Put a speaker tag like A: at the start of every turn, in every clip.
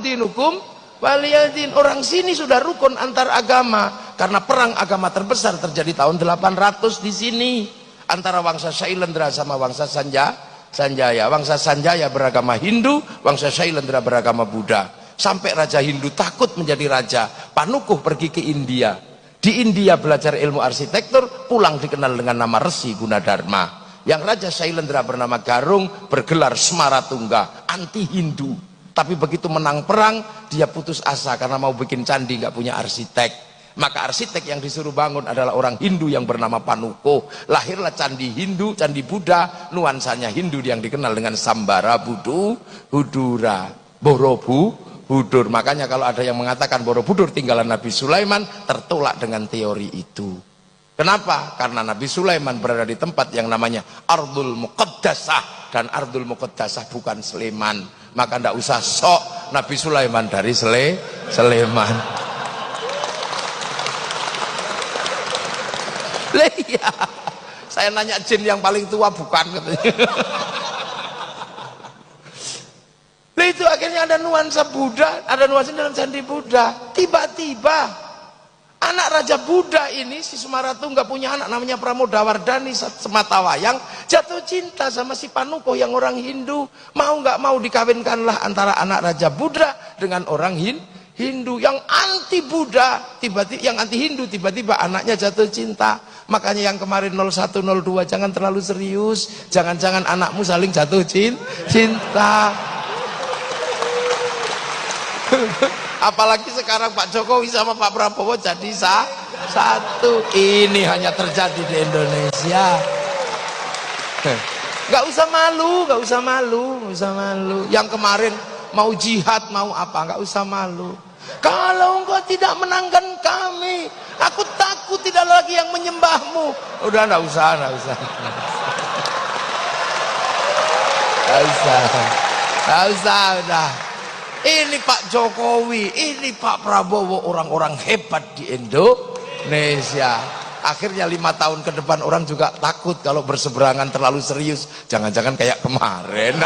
A: dinukum waliyadin. Orang sini sudah rukun antar agama karena perang agama terbesar terjadi tahun 800 di sini antara Wangsa Shailendra sama Wangsa Sanjaya. Wangsa Sanjaya beragama Hindu, Wangsa Shailendra beragama Buddha. Sampai Raja Hindu takut menjadi raja. Panukuh pergi ke India. Di India belajar ilmu arsitektur, pulang dikenal dengan nama Resi Gunadarma. Yang Raja Shailendra bernama Garung, bergelar Smaratungga, anti Hindu. Tapi begitu menang perang, dia putus asa karena mau bikin candi nggak punya arsitek. Maka arsitek yang disuruh bangun adalah orang Hindu yang bernama Panukuh. Lahirlah candi Hindu, candi Buddha, nuansanya Hindu yang dikenal dengan Sambara Budura, Borobudur. Makanya kalau ada yang mengatakan Borobudur tinggalan Nabi Sulaiman, tertolak dengan teori itu. Kenapa? Karena Nabi Sulaiman berada di tempat yang namanya Ardul Muqaddasah, dan Ardul Muqaddasah bukan Sleman. Maka tidak usah sok Nabi Sulaiman dari Sleman. Iya, saya nanya jin yang paling tua bukan katanya. Itu akhirnya ada nuansa Buddha, ada nuansa dalam candi Buddha. Tiba-tiba anak Raja Buddha ini, si Smaratungga punya anak namanya Pramodawardhani Sematawayang, jatuh cinta sama si Panukuh yang orang Hindu. Mau nggak mau dikawinkanlah antara anak Raja Buddha dengan orang Hindu yang anti Buddha, tiba-tiba yang anti Hindu, tiba-tiba anaknya jatuh cinta. Makanya yang kemarin 0102 jangan terlalu serius, jangan-jangan anakmu saling jatuh cinta. Apalagi sekarang Pak Jokowi sama Pak Prabowo jadi satu. Ini hanya terjadi di Indonesia. Nggak usah malu, nggak usah malu, nggak usah malu. Yang kemarin mau jihad, mau apa, nggak usah malu. Kalau engkau tidak menangkan kami, aku takut tidak lagi yang menyembahmu. Udah nggak usah, nggak usah. Nggak usah, nggak usah, udah. Ini Pak Jokowi, ini Pak Prabowo, orang-orang hebat di Indonesia. Akhirnya 5 tahun ke depan orang juga takut kalau berseberangan terlalu serius. Jangan-jangan kayak kemarin.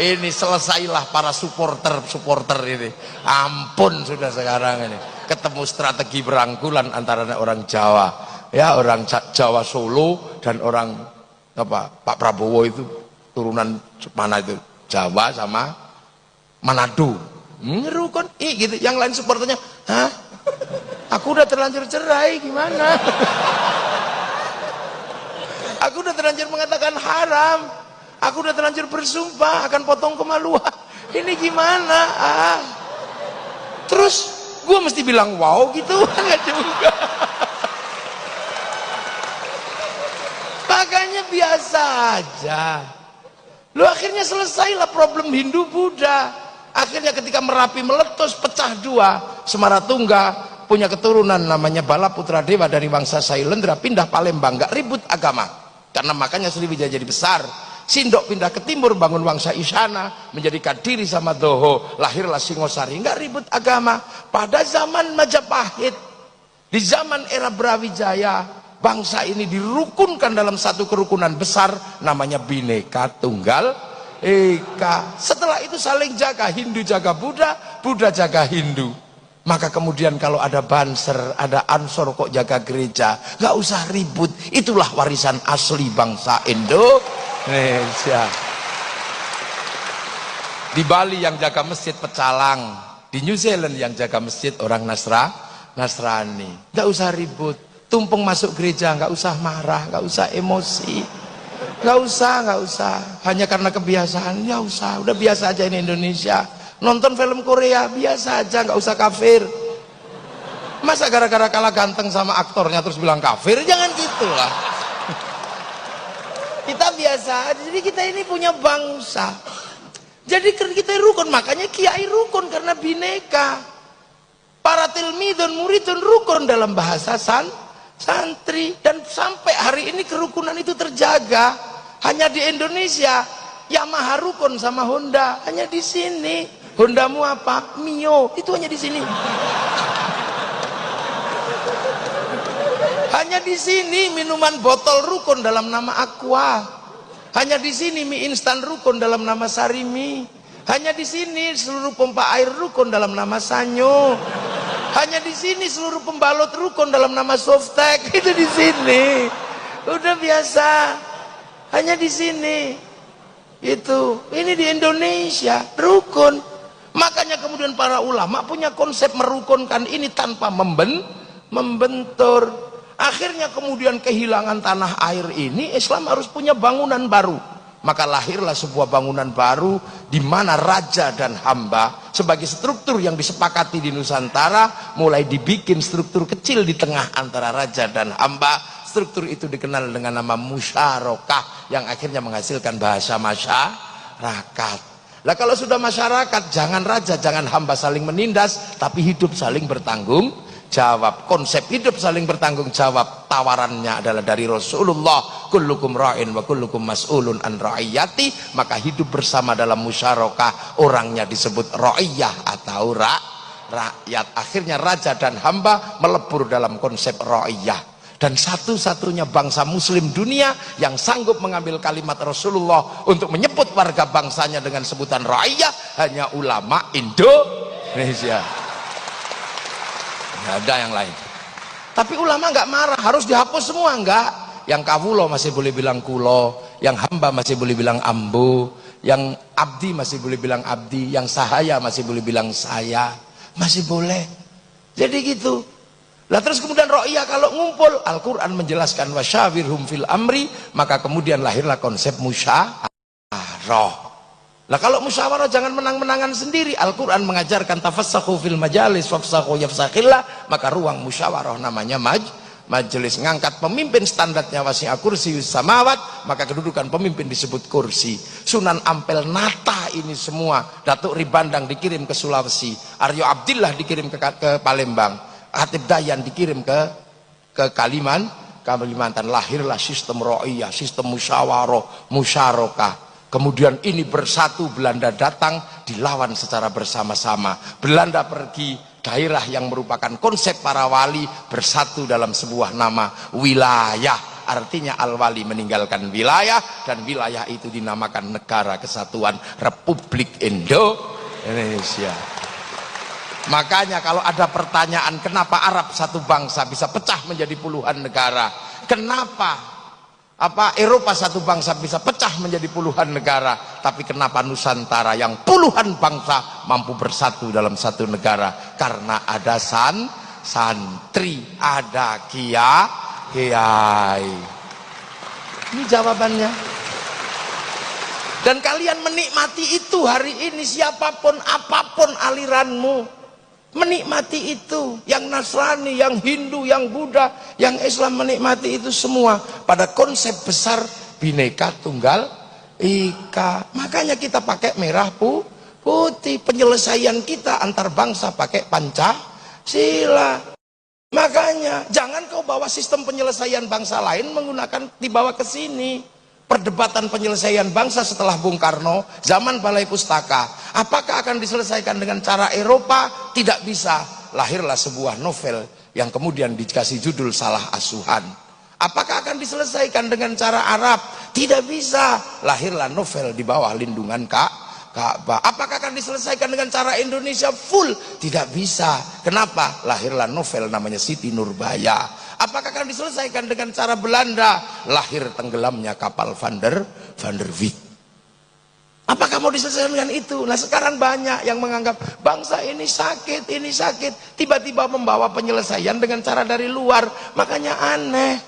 A: Ini selesailah para supporter ini. Ampun sudah sekarang ini. Ketemu strategi berangkulan antara orang Jawa, ya orang Jawa Solo dan orang apa Pak Prabowo itu turunan mana itu Jawa sama Manado. Rukun, gitu. Yang lain supporternya, hah? Aku udah terlanjur cerai, gimana? Aku udah terlanjur mengatakan haram. Aku udah terlanjur bersumpah akan potong kemaluan. Ini gimana? Terus gue mesti bilang wow gitu? Enggak juga. Makanya biasa aja. Lo akhirnya selesailah problem Hindu Buddha. Akhirnya ketika Merapi meletus pecah dua, Smaratungga punya keturunan namanya Bala Putra Dewa dari Wangsa Shailendra pindah Palembang, nggak ribut agama. Karena makanya Sriwijaya jadi besar. Sindok pindah ke timur bangun Wangsa Isyana, menjadikan diri sama Doho, lahirlah Singosari, nggak ribut agama. Pada zaman Majapahit, di zaman era Brawijaya, bangsa ini dirukunkan dalam satu kerukunan besar namanya Bhinneka Tunggal Ika. Setelah itu saling jaga, Hindu jaga Buddha, Buddha jaga Hindu. Maka kemudian kalau ada Banser, ada Ansor kok jaga gereja, nggak usah ribut. Itulah warisan asli bangsa Indonesia. Di Bali yang jaga masjid pecalang, di New Zealand yang jaga masjid orang Nasrani. Nggak usah ribut. Tumpeng masuk gereja, nggak usah marah, nggak usah emosi, nggak usah. Hanya karena kebiasaan, nggak usah. Udah biasa aja ini Indonesia. Nonton film Korea biasa aja, nggak usah kafir. Masa gara-gara kalah ganteng sama aktornya terus bilang kafir? Jangan gitulah. Kita biasa aja. Jadi kita ini punya bangsa. Jadi kita rukun, makanya kiai rukun karena bineka. Para tilmidun muridun rukun dalam bahasa santri, dan sampai hari ini kerukunan itu terjaga. Hanya di Indonesia Yamaha rukun sama Honda, hanya di sini. Hondamu apa? Mio, itu hanya di sini. Hanya di sini minuman botol rukun dalam nama Aqua. Hanya di sini mie instan rukun dalam nama Sarimi. Hanya di sini seluruh pompa air rukun dalam nama Sanyo. Hanya di sini seluruh pembalot rukun dalam nama Softtek. Itu di sini. Udah biasa. Hanya di sini. Itu. Ini di Indonesia rukun. Makanya kemudian para ulama punya konsep merukunkan ini tanpa membentur. Akhirnya kemudian kehilangan tanah air ini, Islam harus punya bangunan baru. Maka lahirlah sebuah bangunan baru di mana raja dan hamba sebagai struktur yang disepakati di Nusantara, mulai dibikin struktur kecil di tengah antara raja dan hamba. Struktur itu dikenal dengan nama musyarakah yang akhirnya menghasilkan bahasa masyarakat. Lah kalau sudah masyarakat, jangan raja, jangan hamba saling menindas, tapi hidup saling bertanggung jawab. Konsep hidup saling bertanggung jawab tawarannya adalah dari Rasulullah, kullukum ra'in wa kullukum mas'ulun an ra'iyati. Maka hidup bersama dalam musyarakah, orangnya disebut ra'iyah atau rakyat. Akhirnya raja dan hamba melebur dalam konsep ra'iyah. Dan satu-satunya bangsa muslim dunia yang sanggup mengambil kalimat Rasulullah untuk menyebut warga bangsanya dengan sebutan ra'iyah hanya ulama Indonesia. Nggak ada yang lain. Tapi ulama nggak marah, harus dihapus semua nggak. Yang kawulo masih boleh bilang kulo, yang hamba masih boleh bilang ambu, yang abdi masih boleh bilang abdi, yang sahaya masih boleh bilang saya, masih boleh. Jadi gitu. Lah terus kemudian ro'iyah kalau ngumpul, Al-Quran menjelaskan wasyawirhum fil amri, maka kemudian lahirlah konsep musyawarah. Lah kalau musyawarah jangan menang-menangan sendiri. Al-Quran mengajarkan tafassahu fil majalis wafsahu yafsakhillah, maka ruang musyawarah namanya majelis. Ngangkat pemimpin standarnya wasi'a kursiyus samawat, maka kedudukan pemimpin disebut kursi. Sunan Ampel nata ini semua. Datuk Ribandang dikirim ke Sulawesi, Aryo Abdillah dikirim ke Palembang, Hatib Dayan dikirim ke Kalimantan. Lahirlah sistem ro'iyah, sistem musyawarah. Kemudian ini bersatu, Belanda datang, dilawan secara bersama-sama. Belanda pergi, daerah yang merupakan konsep para wali bersatu dalam sebuah nama wilayah. Artinya al-wali meninggalkan wilayah, dan wilayah itu dinamakan Negara Kesatuan Republik Indonesia. Makanya kalau ada pertanyaan kenapa Arab satu bangsa bisa pecah menjadi puluhan negara, kenapa Eropa satu bangsa bisa pecah menjadi puluhan negara, tapi kenapa Nusantara yang puluhan bangsa mampu bersatu dalam satu negara? Karena ada santri, ada kiai. Ini jawabannya. Dan kalian menikmati itu hari ini, siapapun apapun aliranmu, menikmati itu. Yang Nasrani, yang Hindu, yang Buddha, yang Islam menikmati itu semua pada konsep besar Bhinneka Tunggal Ika. Makanya kita pakai merah putih. Penyelesaian kita antar bangsa pakai Pancasila. Makanya jangan kau bawa sistem penyelesaian bangsa lain menggunakan dibawa ke sini. Perdebatan penyelesaian bangsa setelah Bung Karno, zaman Balai Pustaka, apakah akan diselesaikan dengan cara Eropa? Tidak bisa. Lahirlah sebuah novel yang kemudian dikasih judul Salah Asuhan. Apakah akan diselesaikan dengan cara Arab? Tidak bisa. Lahirlah novel di bawah lindungan Ka'bah. Apakah akan diselesaikan dengan cara Indonesia full? Tidak bisa. Kenapa? Lahirlah novel namanya Siti Nurbaya. Apakah akan diselesaikan dengan cara Belanda? Lahir tenggelamnya kapal Van der Wijk. Apakah mau diselesaikan dengan itu? Nah sekarang banyak yang menganggap bangsa ini sakit, ini sakit. Tiba-tiba membawa penyelesaian dengan cara dari luar. Makanya aneh.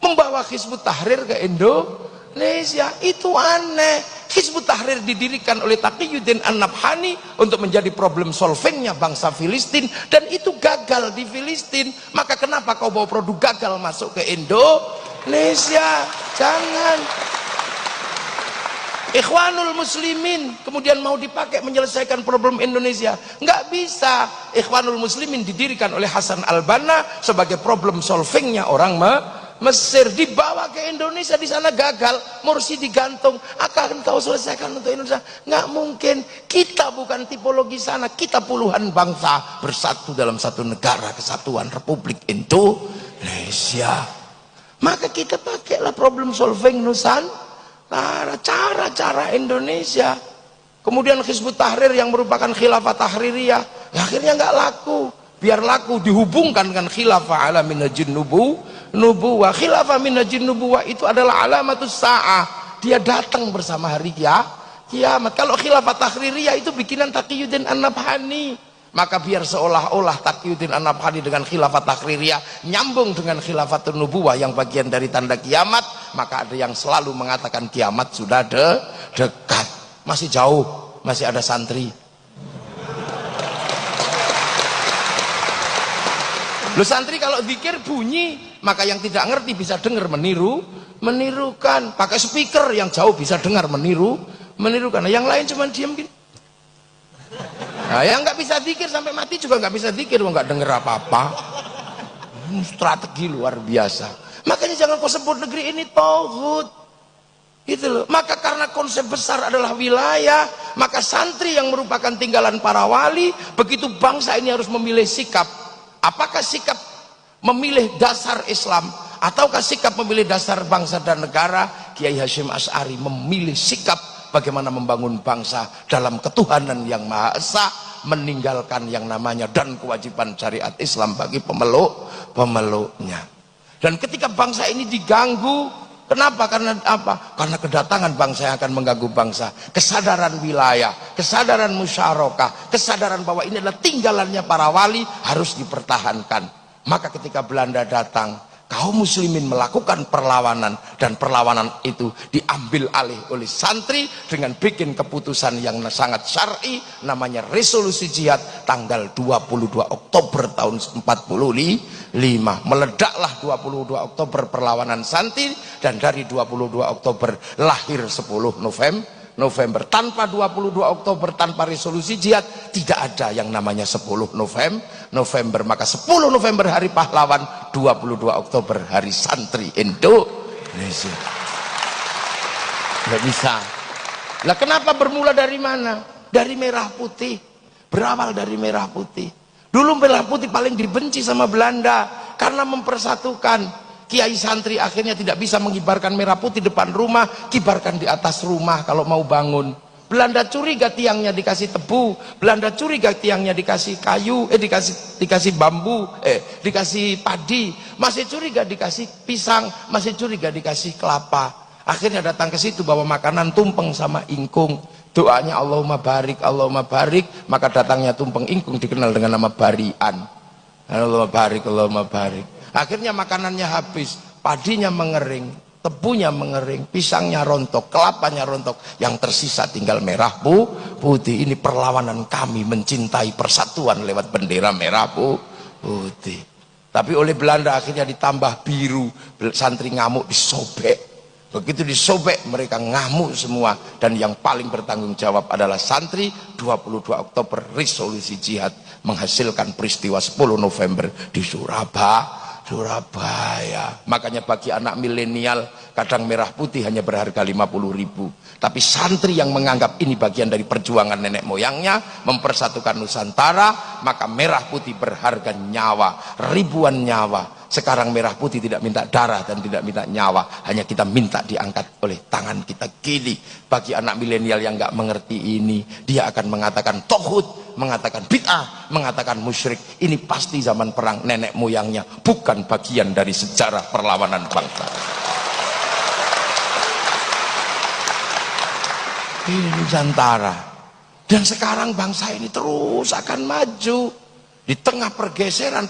A: Membawa Hizbut Tahrir ke Indonesia, itu aneh. Hizbut Tahrir didirikan oleh Taqiyuddin An-Nabhani untuk menjadi problem solvingnya bangsa Filistin, dan itu gagal di Filistin. Maka kenapa kau bawa produk gagal masuk ke Indonesia? Jangan. Ikhwanul Muslimin kemudian mau dipakai menyelesaikan problem Indonesia, nggak bisa. Ikhwanul Muslimin didirikan oleh Hasan al-Banna sebagai problem solvingnya orang Mesir, dibawa ke Indonesia, di sana gagal, Mursi digantung. Akan kau selesaikan untuk Indonesia? Nggak mungkin. Kita bukan tipologi sana, kita puluhan bangsa bersatu dalam satu negara kesatuan Republik Indonesia. Maka kita pakailah problem solving Nusantara, cara-cara Indonesia. Kemudian Hizbut Tahrir yang merupakan khilafah tahririyah, ya akhirnya nggak laku. Biar laku dihubungkan dengan khilafah ala minhajin nubuwah. Khilafah minhajin nubuwah itu adalah alamatus sa'ah. Dia datang bersama hari kiamat. Kalau khilafah tahririyah itu bikinan Taqiyuddin An-Nabhani. Maka biar seolah-olah Taqiyuddin An-Nabhani dengan khilafah tahririyah nyambung dengan khilafatun nubuwah yang bagian dari tanda kiamat, maka ada yang selalu mengatakan kiamat sudah dekat. Masih jauh, masih ada santri. Lu santri kalau zikir bunyi, maka yang tidak ngerti bisa dengar menirukan. Pakai speaker yang jauh bisa dengar menirukan. Nah, yang lain cuma diam gini. Nah, yang nggak bisa zikir sampai mati juga nggak bisa zikir, nggak dengar apa-apa. Strategi luar biasa. Makanya jangan kau sebut negeri ini tauhid. Itu loh. Maka karena konsep besar adalah wilayah, maka santri yang merupakan tinggalan para wali, begitu bangsa ini harus memilih sikap. Apakah sikap memilih dasar Islam ataukah sikap memilih dasar bangsa dan negara? Kiai Hasyim Asy'ari memilih sikap bagaimana membangun bangsa dalam ketuhanan yang Maha Esa, meninggalkan yang namanya dan kewajiban syariat Islam bagi pemeluknya. Dan ketika bangsa ini diganggu, kenapa? Karena apa? Karena kedatangan bangsa yang akan mengganggu bangsa. Kesadaran wilayah, kesadaran musyarakah, kesadaran bahwa ini adalah tinggalannya para wali harus dipertahankan. Maka ketika Belanda datang, kaum muslimin melakukan perlawanan, dan perlawanan itu diambil alih oleh santri dengan bikin keputusan yang sangat syar'i, namanya resolusi jihad tanggal 22 Oktober tahun 45. Meledaklah 22 Oktober perlawanan santri, dan dari 22 Oktober lahir 10 November. Tanpa 22 Oktober, tanpa resolusi jihad, tidak ada yang namanya 10 November. Maka 10 November hari pahlawan, 22 Oktober hari santri Indonesia. Nggak bisa. Lah kenapa bermula dari mana? Dari merah putih. Berawal dari merah putih. Dulu merah putih paling dibenci sama Belanda karena mempersatukan. Kiai santri akhirnya tidak bisa mengibarkan merah putih depan rumah, kibarkan di atas rumah kalau mau bangun. Belanda curiga tiangnya dikasih tebu, Belanda curiga tiangnya dikasih kayu, dikasih bambu, dikasih padi, masih curiga dikasih pisang, masih curiga dikasih kelapa. Akhirnya datang ke situ bawa makanan tumpeng sama ingkung. Doanya Allahumma barik, Allahumma barik, maka datangnya tumpeng ingkung dikenal dengan nama barian. Allahumma barik, Allahumma barik. Akhirnya makanannya habis, padinya mengering, tebunya mengering, pisangnya rontok, kelapanya rontok, yang tersisa tinggal merah putih. Ini perlawanan kami mencintai persatuan lewat bendera merah putih. Tapi oleh Belanda akhirnya ditambah biru, santri ngamuk disobek. Begitu disobek mereka ngamuk semua, dan yang paling bertanggung jawab adalah santri. 22 Oktober resolusi jihad menghasilkan peristiwa 10 November di Surabaya. Makanya bagi anak milenial kadang merah putih hanya berharga 50.000, tapi santri yang menganggap ini bagian dari perjuangan nenek moyangnya mempersatukan Nusantara, maka merah putih berharga nyawa, ribuan nyawa. Sekarang merah putih tidak minta darah dan tidak minta nyawa, hanya kita minta diangkat oleh tangan kita gini. Bagi anak milenial yang nggak mengerti ini, dia akan mengatakan tauhid, mengatakan bid'ah, mengatakan musyrik. Ini pasti zaman perang nenek moyangnya, bukan bagian dari sejarah perlawanan bangsa. Ini Nusantara. Dan sekarang bangsa ini terus akan maju di tengah pergeseran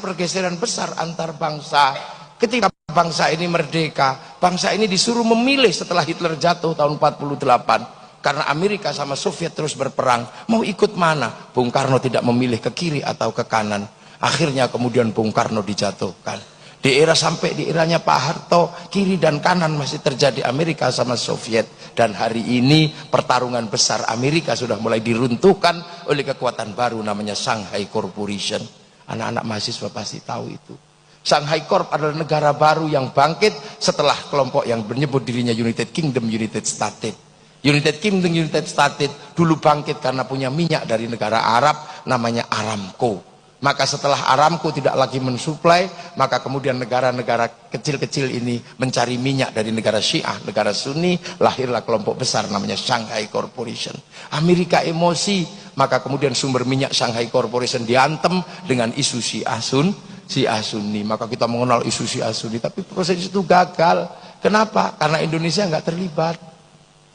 A: besar antar bangsa. Ketika bangsa ini merdeka, bangsa ini disuruh memilih setelah Hitler jatuh tahun 48. Karena Amerika sama Soviet terus berperang, mau ikut mana? Bung Karno tidak memilih ke kiri atau ke kanan. Akhirnya kemudian Bung Karno dijatuhkan. Sampai di eranya Pak Harto, kiri dan kanan masih terjadi Amerika sama Soviet. Dan hari ini pertarungan besar Amerika sudah mulai diruntuhkan oleh kekuatan baru namanya Shanghai Corporation. Anak-anak mahasiswa pasti tahu itu. Shanghai Corp adalah negara baru yang bangkit setelah kelompok yang menyebut dirinya United Kingdom, United States. United Kingdom, United States dulu bangkit karena punya minyak dari negara Arab namanya Aramco. Maka setelah Aramco tidak lagi mensuplai, maka kemudian negara-negara kecil-kecil ini mencari minyak dari negara Syiah, negara Sunni, lahirlah kelompok besar namanya Shanghai Corporation. Amerika emosi, maka kemudian sumber minyak Shanghai Corporation diantem dengan isu Syiah Sunni. Maka kita mengenal isu Syiah Sunni, tapi proses itu gagal. Kenapa? Karena Indonesia nggak terlibat.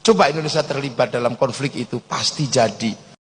A: Coba Indonesia terlibat dalam konflik itu, pasti jadi.